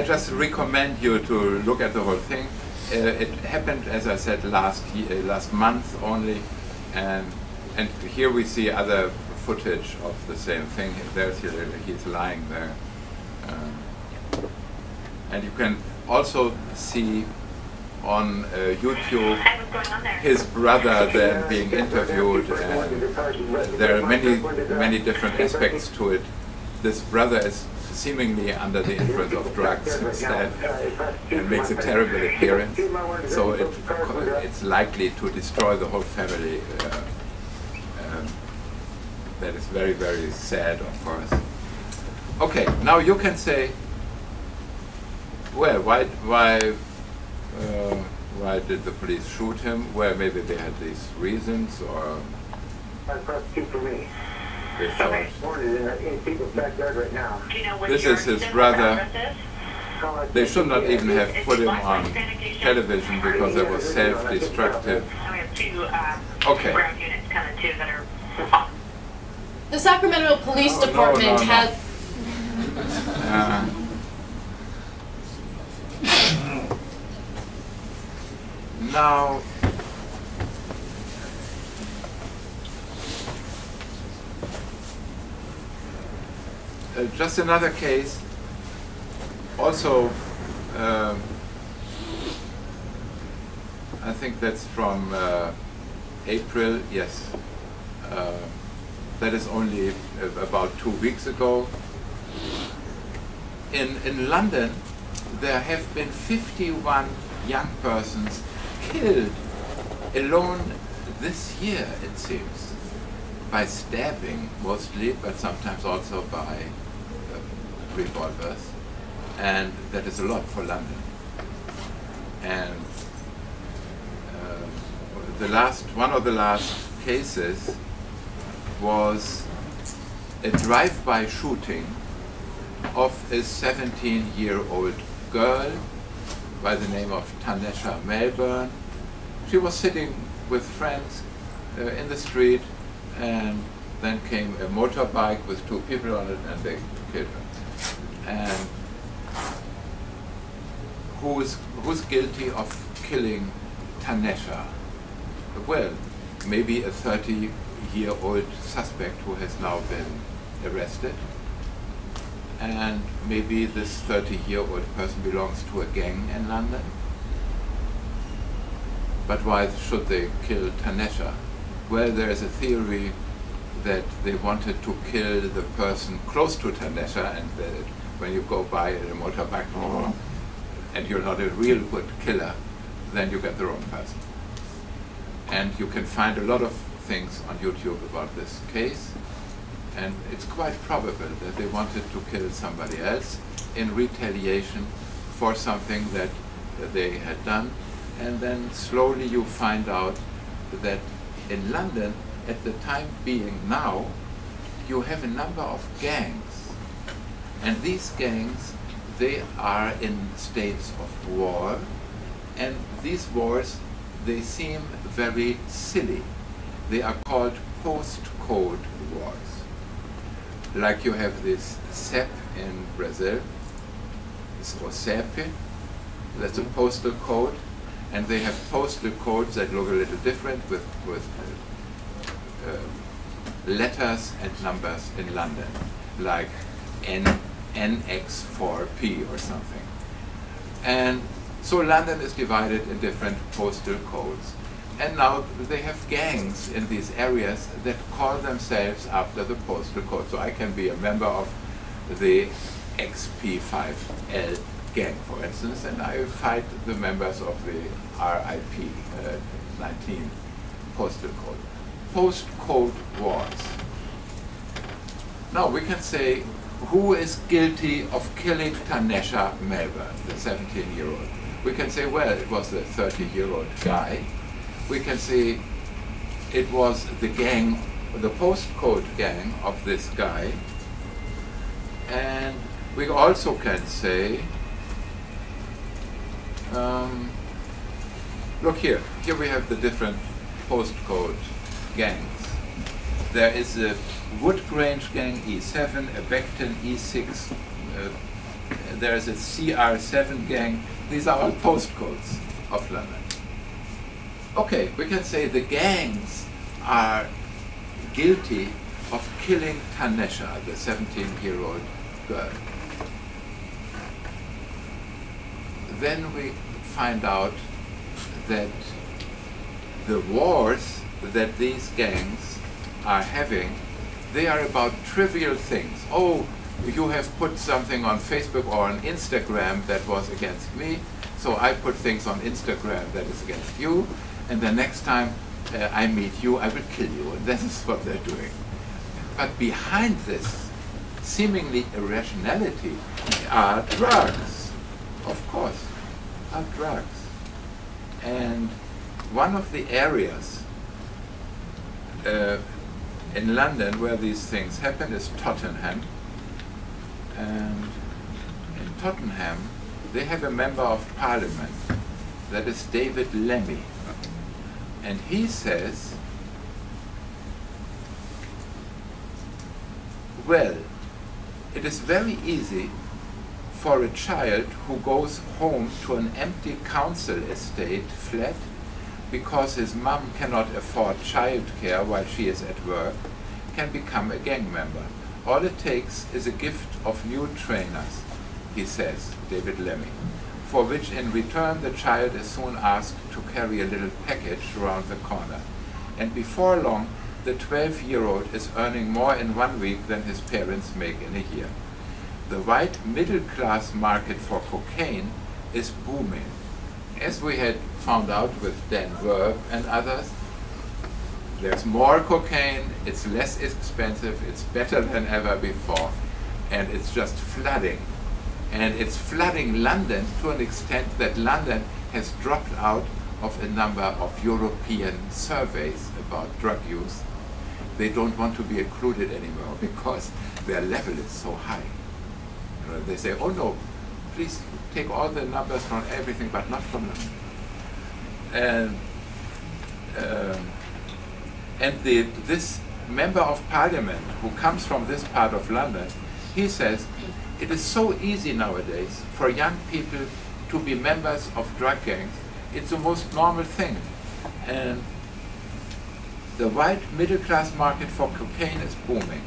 just recommend you to look at the whole thing. It happened, as I said, last month only, and here we see other footage of the same thing. There's he's lying there, and you can also see on YouTube his brother then being interviewed, and there are many different aspects to it. This brother is seemingly under the influence of drugs instead and makes a terrible appearance, so it's likely to destroy the whole family. That is very, very sad, of course. Okay, now you can say, well, why did the police shoot him? Well, maybe they had these reasons, or they thought. This is his brother. They should not even have put him on television because it was self-destructive. Okay. The Sacramento Police Department has... Now, just another case, also, I think that's from April, yes. That is only about 2 weeks ago. In London, there have been 51 young persons killed alone this year, it seems, by stabbing mostly, but sometimes also by revolvers, and that is a lot for London. And one of the last cases was a drive-by shooting of a 17-year-old girl by the name of Tanesha Melbourne. She was sitting with friends in the street, and then came a motorbike with 2 people on it, and they killed her. And who's guilty of killing Tanesha? Well, maybe a 30-year-old suspect who has now been arrested, and maybe this 30-year-old person belongs to a gang in London. But why should they kill Tanesha? Well, there is a theory that they wanted to kill the person close to Tanesha, and that when you go by in a motorbike and you're not a real good killer, then you get the wrong person. And you can find a lot of things on YouTube about this case, and it's quite probable that they wanted to kill somebody else in retaliation for something that they had done. And then slowly you find out that in London, at the time being now, you have a number of gangs. And these gangs, they are in states of war, and these wars, they seem very silly. They are called postcode wars. Like you have this CEP in Brazil, or CEP, that's a postal code, and they have postal codes that look a little different with letters and numbers in London, like NX4P or something. And so London is divided in different postal codes. And now they have gangs in these areas that call themselves after the postal code. So I can be a member of the XP5L gang, for instance, and I fight the members of the RIP 19 postal code. Postcode wars. Now we can say, who is guilty of killing Tanesha Melbourne, the 17-year-old? We can say, well, it was the 30-year-old guy. We can say it was the gang, the postcode gang of this guy. And we also can say, look here. Here we have the different postcode gangs. There is a Woodgrange gang E7, a Beckton E6, there's a CR7 gang. These are all postcodes of London. Okay, we can say the gangs are guilty of killing Tanesha, the 17-year-old girl. Then we find out that the wars that these gangs are having, they are about trivial things. Oh, you have put something on Facebook or on Instagram that was against me, so I put things on Instagram that is against you, and the next time I meet you, I will kill you. And this is what they're doing. But behind this seemingly irrationality are drugs, of course, are drugs. And one of the areas in London where these things happen is Tottenham. And in Tottenham, they have a member of parliament that is David Lemmy. And he says, well, it is very easy for a child who goes home to an empty council estate flat because his mum cannot afford childcare while she is at work, can become a gang member. All it takes is a gift of new trainers, he says, David Lemmy, for which in return the child is soon asked to carry a little package around the corner. And before long, the 12-year-old is earning more in 1 week than his parents make in a year. The white middle-class market for cocaine is booming. As we had found out with Dan Werb and others, there's more cocaine, it's less expensive, it's better than ever before, and it's just flooding. And it's flooding London to an extent that London has dropped out of a number of European surveys about drug use. They don't want to be included anymore because their level is so high. You know, they say, oh no, please take all the numbers from everything, but not from London. And this member of parliament who comes from this part of London, he says, it is so easy nowadays for young people to be members of drug gangs. It's the most normal thing. And the white middle-class market for cocaine is booming.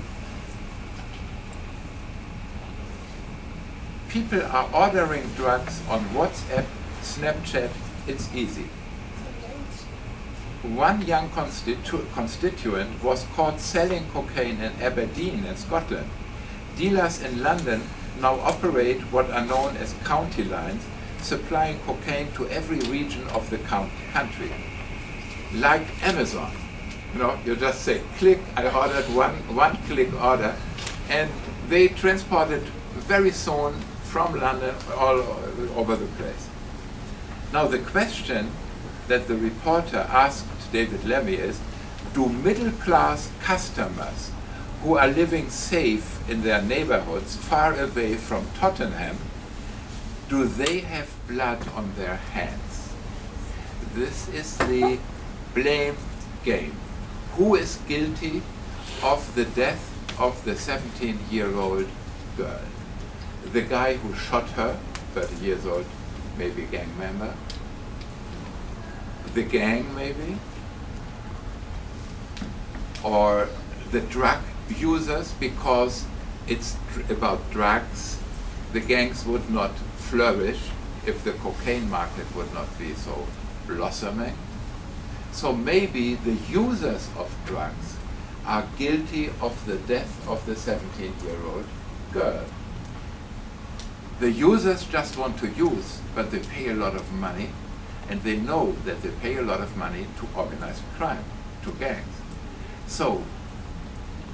People are ordering drugs on WhatsApp, Snapchat, it's easy. One young constituent was caught selling cocaine in Aberdeen in Scotland. Dealers in London now operate what are known as county lines, supplying cocaine to every region of the country. Like Amazon. You know, you just say, click, I ordered one-click order, and they transport it very soon from London all over the place. Now the question that the reporter asked David Lemmy is, do middle-class customers who are living safe in their neighborhoods far away from Tottenham, do they have blood on their hands? This is the blame game. Who is guilty of the death of the 17-year-old girl? The guy who shot her, 30 years old, maybe a gang member. The gang, maybe? Or the drug users, because it's about drugs. The gangs would not flourish if the cocaine market would not be so blossoming. So maybe the users of drugs are guilty of the death of the 17-year-old girl. The users just want to use, but they pay a lot of money, and they know that they pay a lot of money to organized crime, to gangs. So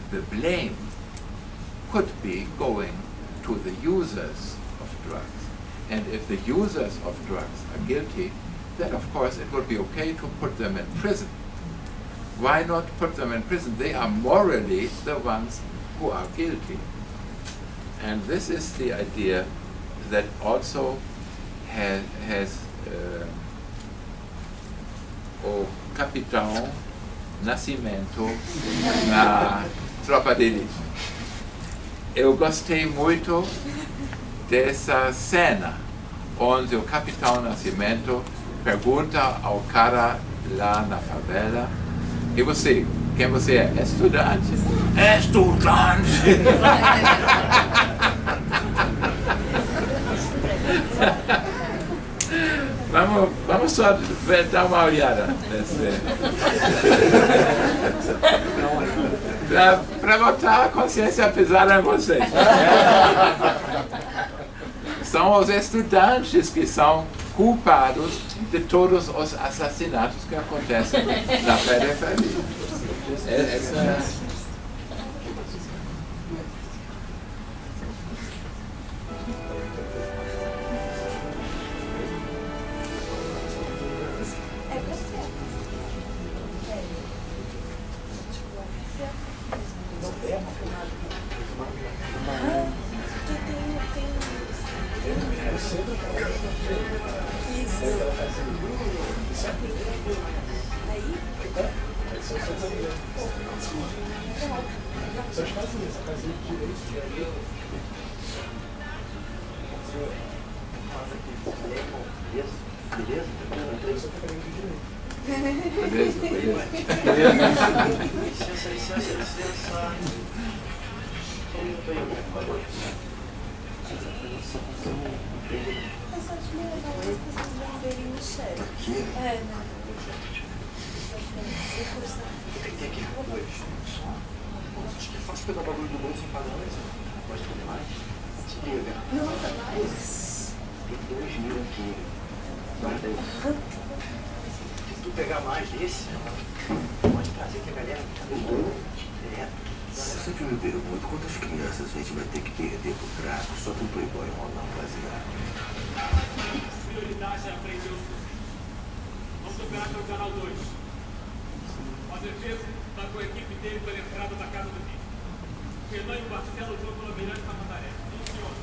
the blame could be going to the users of drugs. And if the users of drugs are guilty, then of course it would be okay to put them in prison. Why not put them in prison? They are morally the ones who are guilty. And this is the idea that also has o Capitão Nascimento na Tropa de Elite. Eu gostei muito dessa cena, onde o Capitão Nascimento pergunta ao cara lá na favela: e você? Quem você é? Estudante? Estudante! Vamos só dar uma olhada para botar a consciência pesada em vocês. São os estudantes que são culpados de todos os assassinatos que acontecem na periferia. Posso pegar o bagulho do bolso sem pagar mais? Pode comer mais? Se liga. Nossa, mais? Tem 2.000 aqui. Guarda aí. Se tu pegar mais desse, pode trazer que a galera tá direto. Eu sempre me pergunto quantas crianças a gente vai ter que perder pro crack só com Playboy rolar um baseado. Prioridade é aprender o fuzil. Vamos operar pelo canal 2. O Azevedo está com a equipe dele pela entrada da casa do Vídeo. O Renan e o Marcelo jogam pelo Almirante na Mandaré. Funciona.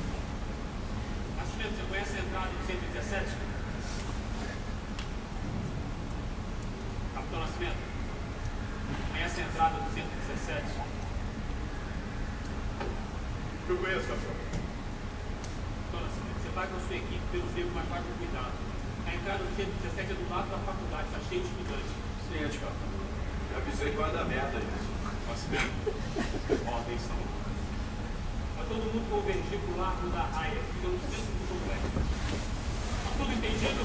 Nascimento, você conhece a entrada do 117? Capitão Nascimento, conhece a entrada do 117? Eu conheço, capitão. Capitão Nascimento, você vai com a sua equipe pelo beco, mas vai com cuidado. A entrada do 117 é do lado da faculdade, está cheio de estudantes. Ciente, capitão. Já avisei que vai dar merda isso. Ordem são. Vai todo mundo convergir para o largo da raia, fica no centro do complexo. Tá tudo entendido?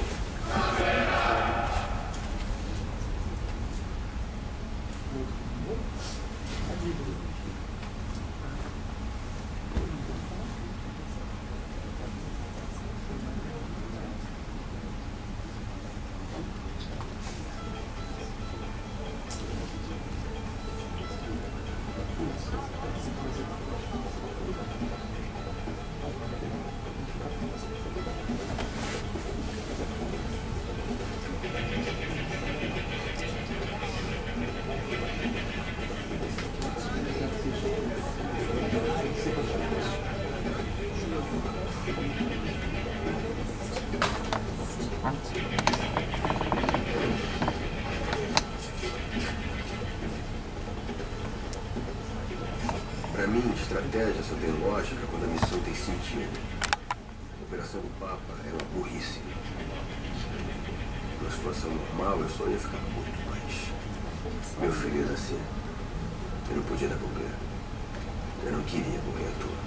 Pra mim, estratégia só tem lógica quando a missão tem sentido. A operação do Papa é uma burrice. Numa situação normal, eu só ia ficar puto, mas meu filho era assim. Eu não podia dar bobeira. Eu não queria morrer à toa.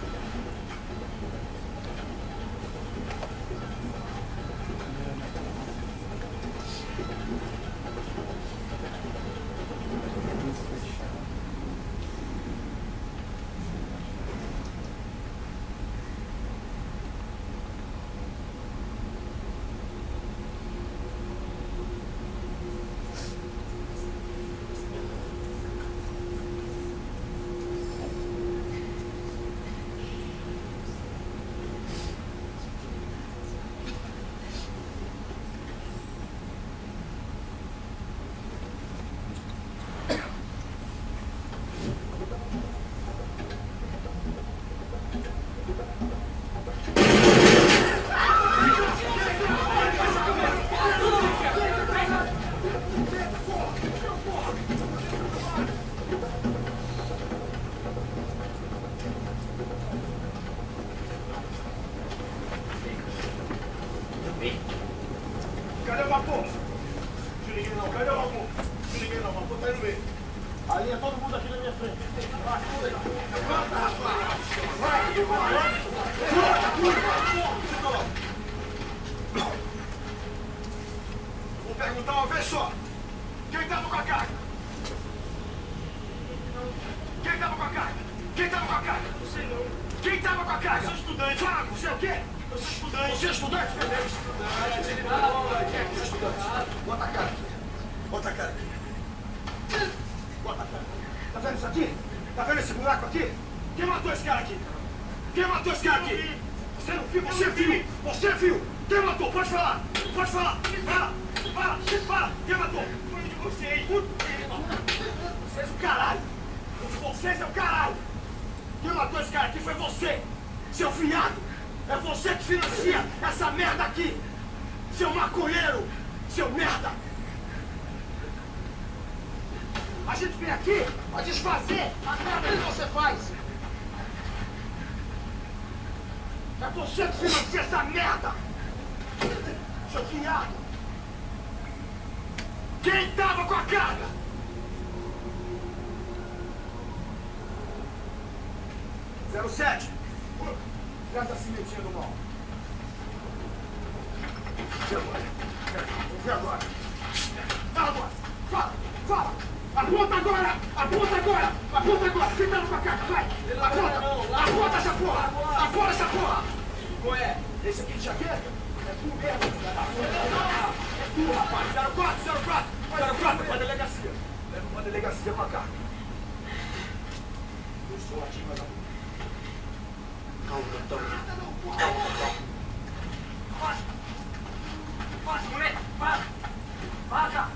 Alinha todo mundo aqui na minha frente. Vai, vou perguntar uma vez só. Quem tava com a carga? Quem tava com a carga? Quem tava com a carga? Você não. Quem tava com a carga? Eu sou estudante. Fala, você é o quê? Eu sou estudante. Você é estudante? Beleza. Estudante. Quem é que é estudante? Bota a cara aqui. Bota a cara aqui. Bota a cara. Tá vendo isso aqui? Tá vendo esse buraco aqui? Quem matou esse cara aqui? Quem matou esse cara aqui? Você não viu? Você viu? Você viu? Quem matou? Pode falar. Pode falar. Fala. Fala. Fala. Quem matou? Foi de vocês. Vocês o caralho. Vocês é o caralho. Quem matou esse cara aqui foi você. Seu fiado. É você que financia essa merda aqui. Seu maconheiro. Seu merda. A gente vem aqui pra desfazer a merda que você faz. É você que financia essa merda. Seu fiado. Quem tava com a carga? Zero 07. Traz a cimentinha do mal. Vê agora. Fala agora. Fala. Fala. Aponta agora! Aponta agora! Aponta agora! Quem tá com a carga? Vai! Aponta! Aponta essa porra! Aponta essa porra! Qual é? Esse aqui de jaqueta? É tu mesmo! É tu, rapaz! 04! Leva pra delegacia! Leva pra delegacia com a carga! Eu sou ativo, mas... Calma, capitão! Calma, capitão! Faz, moleque! Para! Vaza!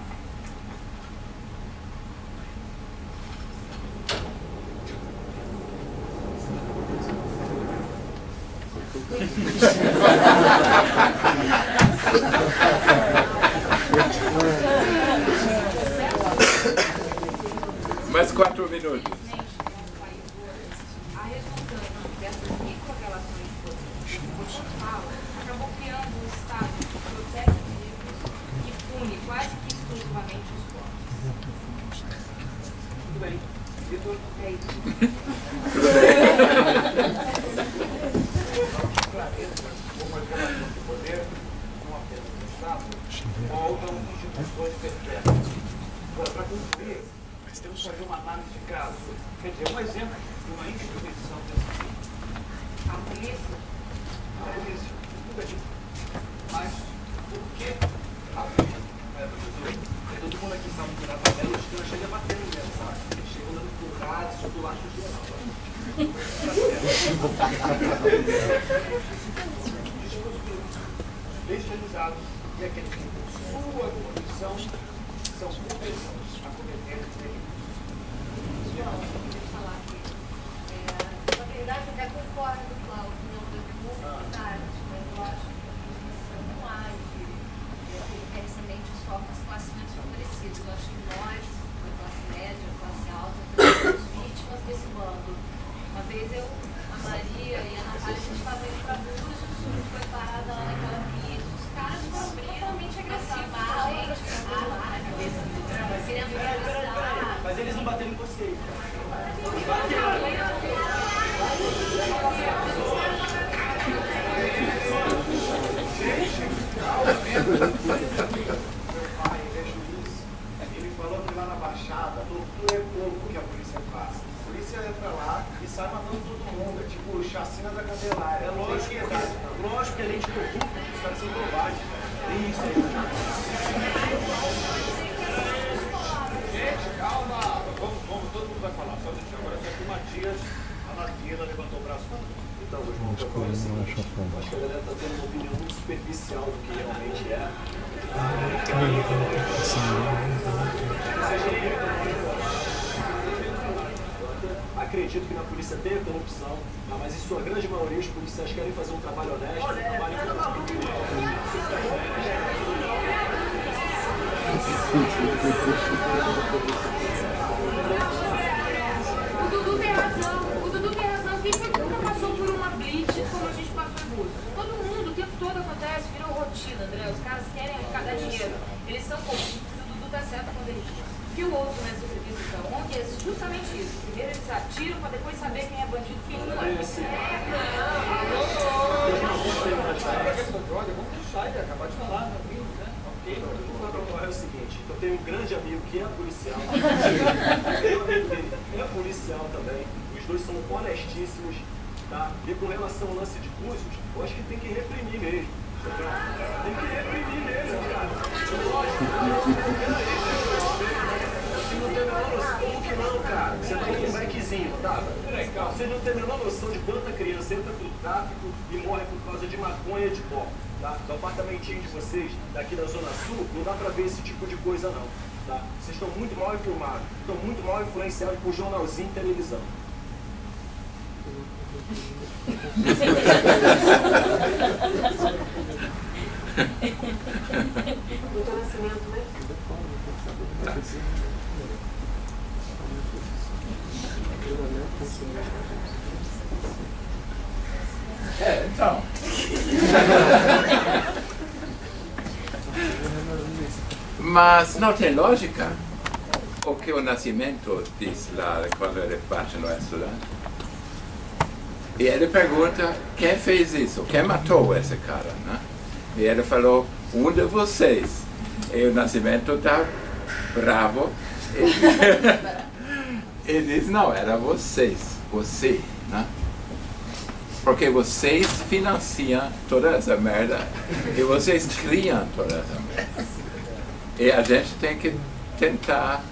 Mais 4 minutos. A resultante dessas micro-relações de poder acabou criando um estado que protege os livros e pune quase que exclusivamente os corpos. Tudo bem. Vitor? É isso. Uma relação de poder, não apenas no Estado, ou outras instituições perpétuas. Agora, para concluir, temos que fazer uma análise de caso. Quer dizer, um exemplo de uma instituição desse tipo. A polícia? A polícia, tudo bem. Mas, por que a polícia? Todo mundo aqui sabe que na tabela os caras chegam batendo mesmo, sabe? Chegam dando porrada, esculacho geral. Especializados e aqueles que, por sua condição, são competentes a cometer delitos. Não, eu queria falar aqui. Na verdade, eu até concordo com a opinião do comunidade, mas eu acho que isso não age referencialmente só com as classes mais favorecidas. Eu acho que nós, a classe média, a classe alta, somos vítimas desse bando. Uma vez eu, a Maria e a Natália, a gente estava indo para Búzios, a gente foi parada lá naquela pista. Os caras foram totalmente agressivos com a gente, na cabeça querendo entrevistar. Mas eles não bateram em você. Ele falou que lá na Baixada, tortura é pouco que a polícia faz. A polícia entra lá e sai matando todo mundo. É tipo chacina da Candelária. É lógico que a lei de corrupto, os caras são covardes. Isso aí. Gente, calma. Vamos, todo mundo vai falar. Só deixa agora só que o Matias, a Natina, levantou o braço. Então, irmão, acho que a galera está tendo uma opinião muito superficial do que realmente é. Acredito que na polícia tem corrupção, mas em sua grande maioria os policiais querem fazer um trabalho honesto, um trabalho O Dudu tem razão. Quem nunca passou por uma blitz como a gente passou em Búzios? Todo mundo, o tempo todo acontece, virou rotina, André. Os caras querem arrecadar dinheiro. Eles são corruptos. O Dudu tá certo quando ele diz. O que eu ouço nessa entrevista onde é justamente isso. Primeiro eles atiram para depois saber quem é bandido e quem não é. Vamos deixar ele acabar de falar, né? É o seguinte, eu tenho um grande amigo que é policial. Meu amigo dele é policial também. Os dois são honestíssimos, tá? E com relação ao lance de cursos, eu acho que tem que reprimir mesmo. Tem que reprimir mesmo, cara. Você não tem a menor noção. Como que não, cara? Você tá com um bikezinho, tá? Você não tem a menor noção de quanta criança entra pro tráfico e morre por causa de maconha e de pó. Tá? No apartamentinho de vocês, daqui da Zona Sul, não dá pra ver esse tipo de coisa não. Tá? Vocês estão muito mal informados, estão muito mal influenciados por jornalzinho e televisão. Muito nascimento, né? Então. Mas não tem lógica o que o Nascimento diz lá quando ele bate no estudante. E ele pergunta quem fez isso, quem matou esse cara, né? E ele falou, um de vocês. E o Nascimento está bravo. E diz, não, era vocês, você, né? Porque vocês financiam toda essa merda e vocês criam toda essa merda. E a gente tem que tentar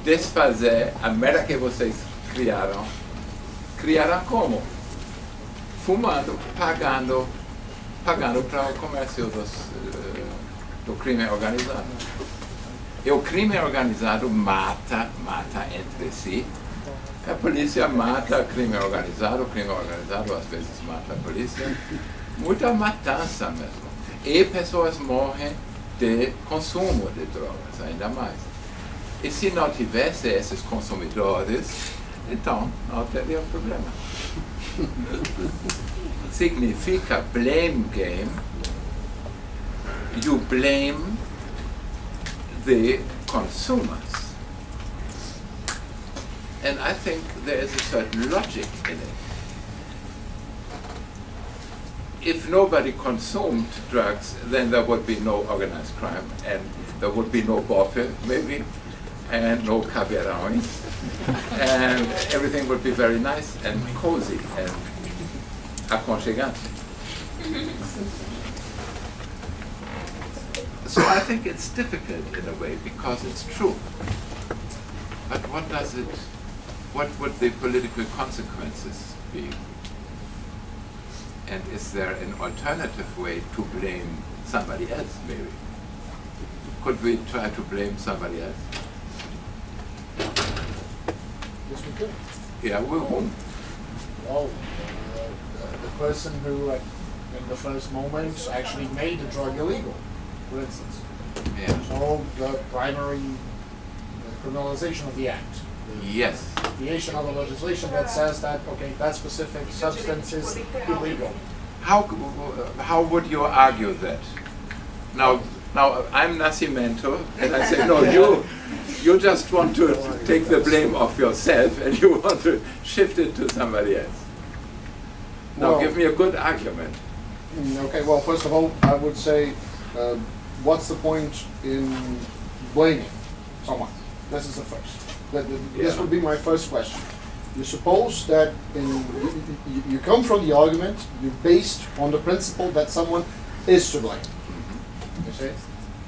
desfazer a merda que vocês criaram. Criaram como? Fumando, pagando para o comércio do crime organizado. E o crime organizado mata entre si. A polícia mata o crime organizado às vezes mata a polícia. Muita matança mesmo. E pessoas morrem de consumo de drogas, ainda mais. E se não tivesse esses consumidores, então não teria problema. Significa blame game. You blame the consumers. And I think there is a certain logic in it. If nobody consumed drugs, then there would be no organized crime, and there would be no bope, maybe, and no caviarões, and everything would be very nice and cozy and aconchegante. So I think it's difficult in a way because it's true. But what would the political consequences be? And is there an alternative way to blame somebody else, maybe? Could we try to blame somebody else? Yes, we could. Yeah, whom? Well, the person who, in the first moment, actually made the drug illegal, for instance. Yeah. So the primary criminalization of the act. Yes. Creation of a legislation that says that, okay, that specific substance is illegal. How would you argue that? Now I'm Nascimento, and I say, no, you just want to take the blame off yourself, and you want to shift it to somebody else. Now, Well, give me a good argument. Okay, well, first of all, I would say, what's the point in blaming someone? This is the first. This would be my first question. You suppose that you come from the argument, you're based on the principle that someone is to blame. You see?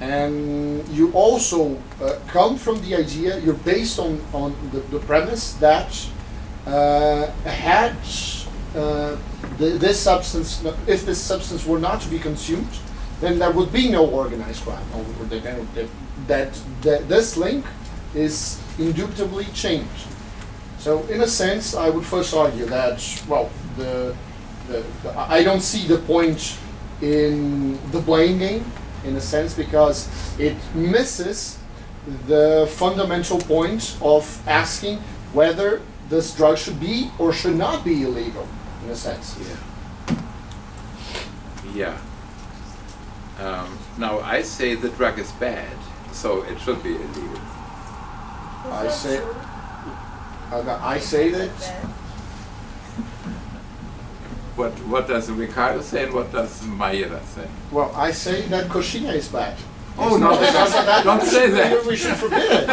And you also come from the idea, you're based on the premise that this substance, if this substance were not to be consumed, then there would be no organized crime. That this link is indubitably changed. So in a sense, I would first argue that, well, I don't see the point in the blame game, in a sense, because it misses the fundamental point of asking whether this drug should be or should not be illegal, in a sense. Yeah. Now I say the drug is bad, so it should be illegal. I say, I say that. What does Ricardo say and what does Mayra say? Well, I say that coxinha is bad. Oh, It's no, not because of that. don't say that. We should forbid it.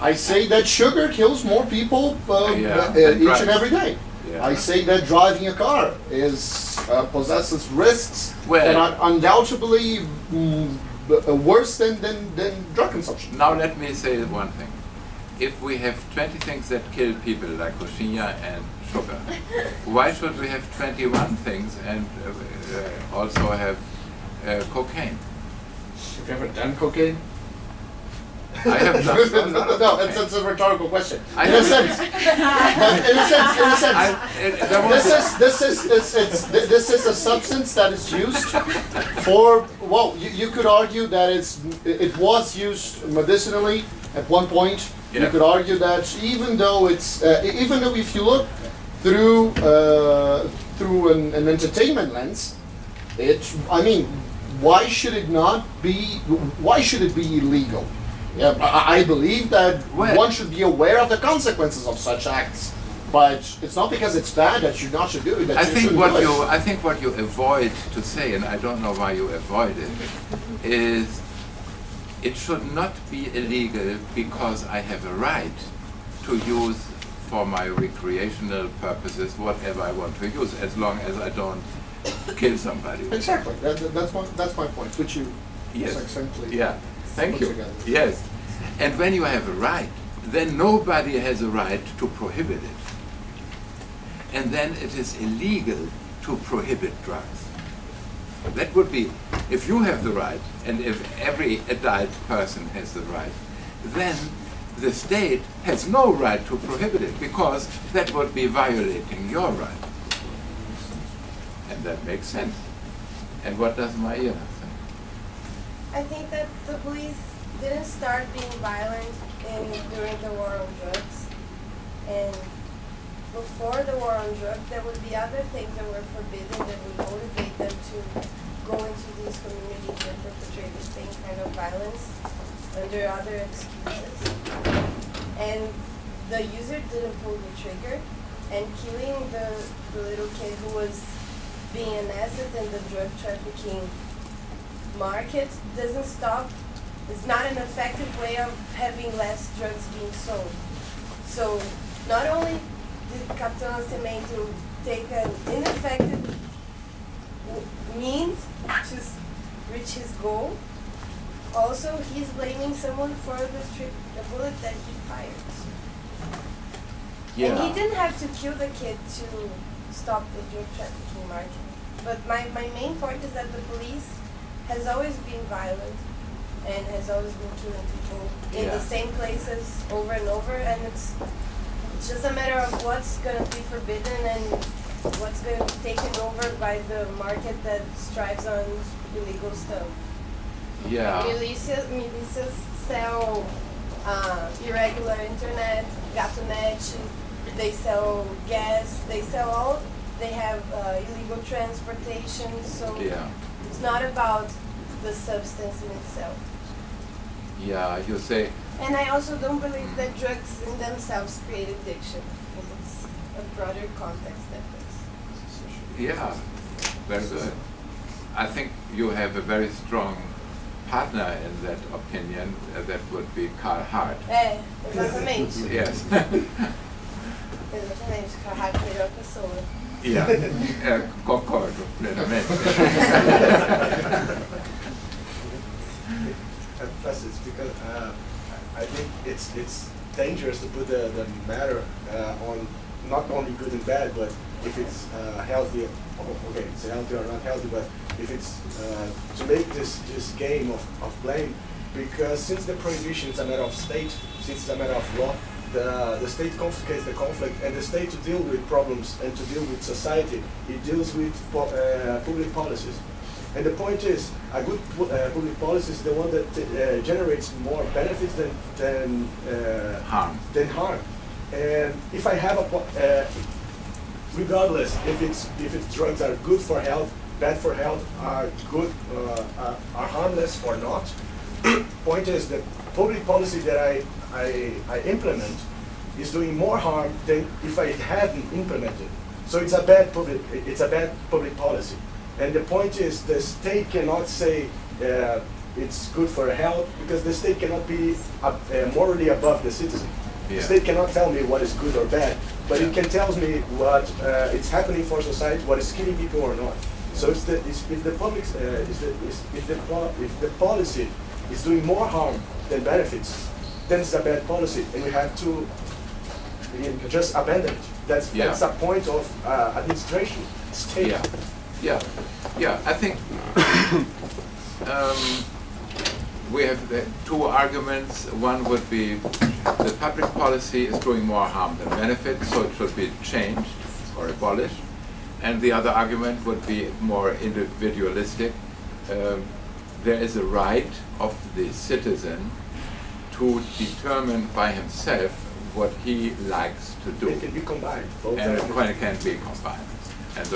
I say that sugar kills more people each and every day. Yeah. I say that driving a car is possesses risks Well, that are undoubtedly worse than drug consumption. Now let me say one thing. If we have 20 things that kill people, like coxinha and sugar, why should we have 21 things and also have cocaine? Have you ever done cocaine? I have done. No, it's a rhetorical question. I In a sense, this is a substance that is used for. Well, you could argue that it was used medicinally at one point. Yeah. You could argue that even though if you look through an entertainment lens, why should it not be? Why should it be illegal? Yeah, I believe that one should be aware of the consequences of such acts, but it's not because it's bad that you should do it. I think what you avoid to say, and I don't know why you avoid it, is it should not be illegal because I have a right to use for my recreational purposes whatever I want to use, as long as I don't kill somebody. Exactly. That's my point, which you succinctly. Yeah. Thank you. Together. Yes. And when you have a right, then nobody has a right to prohibit it. And then it is illegal to prohibit drugs. That would be, if you have the right, and if every adult person has the right, then the state has no right to prohibit it, because that would be violating your right. And that makes sense. And what does Mayra say? I think that the police didn't start being violent during the war on drugs. And before the war on drugs, there would be other things that were forbidden that would motivate them to go into these communities and perpetrate the same kind of violence under other excuses. And the user didn't pull the trigger, and killing the little kid who was being an asset in the drug trafficking market doesn't stop. It's not an effective way of having less drugs being sold. So not only did Capitão Nascimento take an ineffective means to reach his goal, also he's blaming someone for the bullet that he fired. Yeah. And he didn't have to kill the kid to stop the drug trafficking market. But my main point is that the police has always been violent and has always been killing people in the same places over and over, and it's just a matter of what's going to be forbidden and what's going to be taken over by the market that strives on illegal stuff. Yeah. Milícias sell irregular internet, gatonete, they sell gas, they have illegal transportation, so it's not about the substance in itself. Yeah, you say. And I also don't believe that drugs in themselves create addiction. It's a broader context that this. Yeah, very good. I think you have a very strong partner in that opinion. That would be Carl Hart. Exatamente. Yes. Exatamente, Carl Hart é a melhor pessoa. Yeah, concordo plenamente. Professor, it's because I think it's dangerous to put the matter on not only good and bad, but if it's healthy, okay, it's healthy or not healthy, but if it's to make this game of blame, because since the prohibition is a matter of state, since it's a matter of law, the state complicates the conflict, and the state, to deal with problems and to deal with society, it deals with public policies. And the point is, a good public policy is the one that generates more benefits than harm. And if I have regardless if drugs are good for health, bad for health, are good, are harmless or not, point is the public policy that I implement is doing more harm than if I hadn't implemented. So it's a bad public policy. And the point is, the state cannot say it's good for health, because the state cannot be morally above the citizen. Yeah. The state cannot tell me what is good or bad, but it can tell me what it's happening for society, what is killing people or not. So if the policy is doing more harm than benefits, then it's a bad policy, and we have to just abandon it. That's a point of administration, state. Yeah. I think we have two arguments. One would be the public policy is doing more harm than benefit, so it should be changed or abolished. And the other argument would be more individualistic. There is a right of the citizen to determine by himself what he likes to do. It can be combined. And it can be combined. And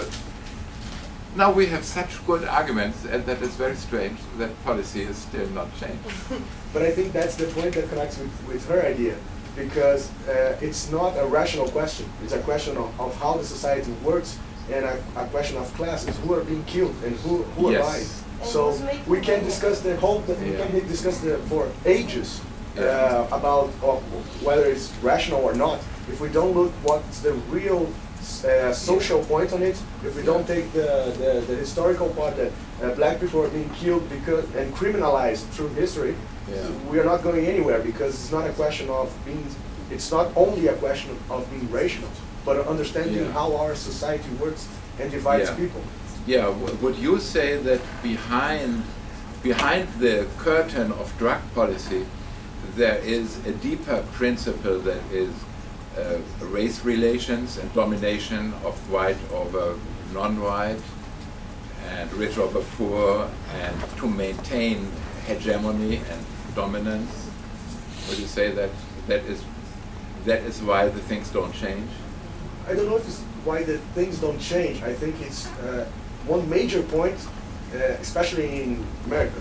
now we have such good arguments, and that is very strange that policy is still not changed. But I think that's the point that connects with her idea, because it's not a rational question. It's a question of how the society works, and a question of classes, who are being killed and who are buying. So we can discuss the whole. We can discuss for ages about whether it's rational or not. If we don't look what's the real social point on it, if we don't take the historical part that black people are being killed and criminalized through history, we are not going anywhere, because it's not a question of being. It's not only a question of being rational, but understanding how our society works and divides people. Yeah, would you say that behind the curtain of drug policy, there is a deeper principle that is race relations and domination of white over non-white and rich over poor, and to maintain hegemony and dominance? Would you say that that is why the things don't change? I don't know if it's why the things don't change. I think it's one major point, especially in America,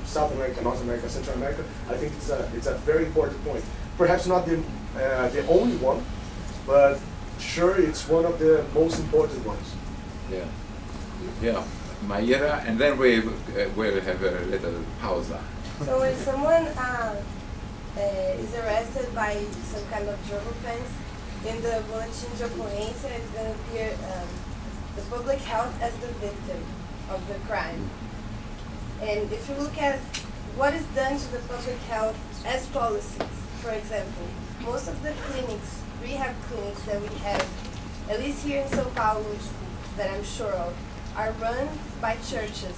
South America, North America, Central America. I think it's a very important point. Perhaps not the only one, but sure it's one of the most important ones. Yeah. Mayra, and then we will have a little pausa. So when someone is arrested by some kind of drug offense, in the bulletin de ocorrência, it's going to appear the public health as the victim of the crime. And if you look at what is done to the public health as policies, for example, most of the clinics, rehab clinics that we have, at least here in São Paulo, that I'm sure of, are run by churches,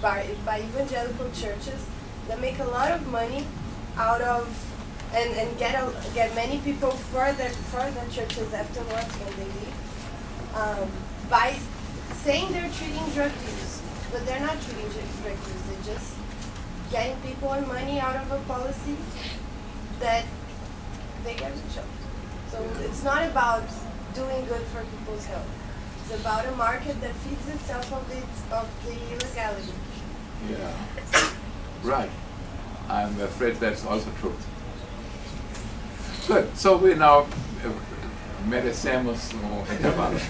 by evangelical churches that make a lot of money out of and get many people for the churches afterwards when they leave, by saying they're treating drug use, but they're not treating drug use. They're just getting people and money out of a policy that they get rich of. So it's not about doing good for people's health. It's about a market that feeds itself of the illegality. Yeah, right. I'm afraid that's also true. Good. So we now merecemos um intervalo.